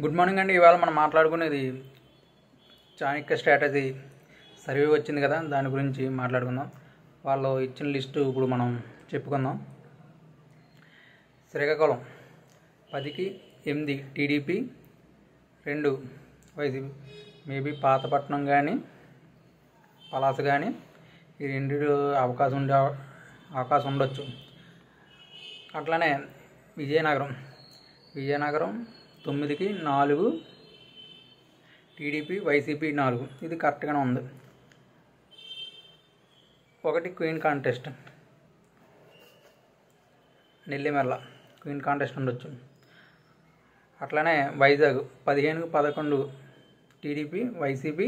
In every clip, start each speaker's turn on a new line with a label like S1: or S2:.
S1: Good morning అండి. ఇవాళ మనం మాట్లాడుకునేది చాణక్య స్ట్రాటజీ సర్వే వచ్చింది కదా, దాని గురించి మాట్లాడుకుందాం. వాళ్ళు ఇచ్చిన లిస్టు ఇప్పుడు మనం చెప్పుకుందాం. శ్రీకాకుళం 10కి 8 టీడీపీ, 2 వైసీపీ. మేబీ పాతపట్నం కానీ పలాస కానీ ఈ రెండు అవకాశం ఉండొచ్చు. అట్లానే విజయనగరం 9కి 4 టీడీపీ, వైసీపీ 4. ఇది కరెక్ట్గానే ఉంది. 1 queen contest Nellimarla queen contest ఉండొచ్చు. అట్లానే వైజాగ్ 15కి 11 టీడీపీ, వైసీపీ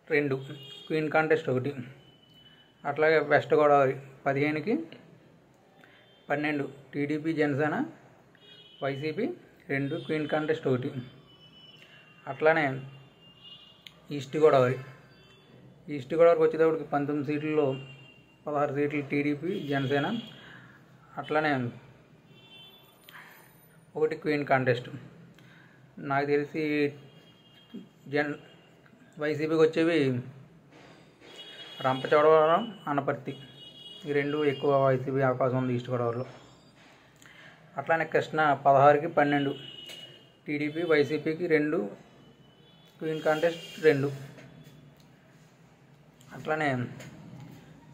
S1: 2 క్వీన్ కాంటెస్ట్ 1. అట్లాగే వెస్ట్ గోదావరి 15కి 12 TDP, Janasena, YCP 2 queen contest 1. అట్లానే ఈస్ట్ గోదావరికి వచ్చేటప్పటికి 19 సీట్లలో 16 సీట్లు టీడీపీ, జనసేన. అట్లానే 1 క్వీన్ కాంటెస్ట్. నాకు తెలిసి వైసీపీకి వచ్చేవి రంపచోడవరం, అనపర్తి. ఈ 2 ఎక్కువ వైసీపీ అవకాశం ఉంది ఈస్ట్ గోదావరిలో. అట్లానే కృష్ణ 16కి 12 టీడీపీ, వైసీపీకి 2 క్వీన్ కాంటెస్ట్ 2. అట్లానే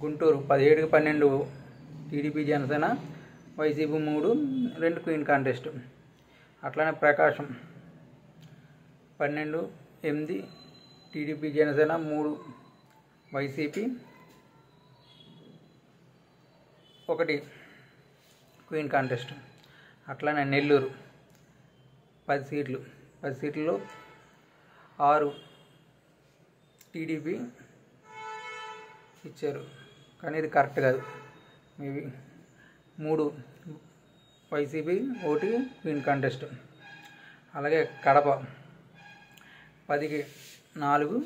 S1: గుంటూరు 17కి 12 TDP, Janasena, YCP 3 2 queen contest. అట్లానే Prakasam 12-8 TDP, Janasena 3 YCP 1 queen contest. అట్లానే నెల్లూరు 10 సీట్లలో 6 టీడీపీ ఇచ్చారు, కానీ ఇది కరెక్ట్ కాదు. Maybe 3 YCP 1 queen contest. అలాగే కడప 10కి 4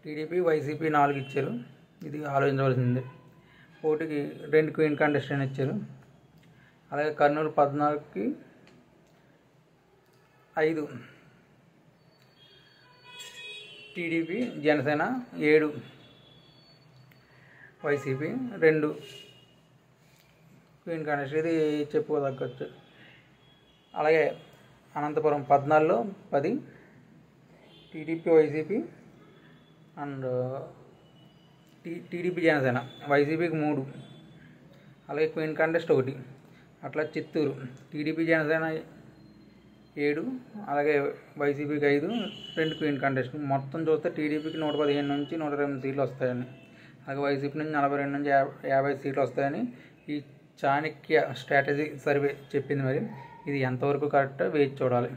S1: టీడీపీ, వైసీపీ 4 ఇచ్చారు. ఇది ఆలోచించవలసింది. 1కి 2 క్వీన్ కాంటెస్ట్ అని ఇచ్చారు. అలాగే కర్నూలు 14కి 5 TDP, Janasena 7 YCP 2 queen contest. ఇది చెప్పుకోదగ్గచ్చు. అలాగే అనంతపురం 14లో 10 TDP, YCP and TDP, Janasena, వైసీపీకి 3. అలాగే క్వీన్ కాంటెస్ట్ 1. అట్లా చిత్తూరు టీడీపీ, జనసేన 7, అలాగే వైసీపీకి 5 2 క్వీన్ కాంటెస్ట్. మొత్తం చూస్తే టీడీపీకి 115 నుంచి 120 సీట్లు వస్తాయని, అలాగే వైసీపీ నుంచి 42 నుంచి 50 సీట్లు వస్తాయని ఈ చాణక్య స్ట్రాటజీ సర్వే చెప్పింది. మరి ఇది ఎంతవరకు కరెక్టో వేచి చూడాలి.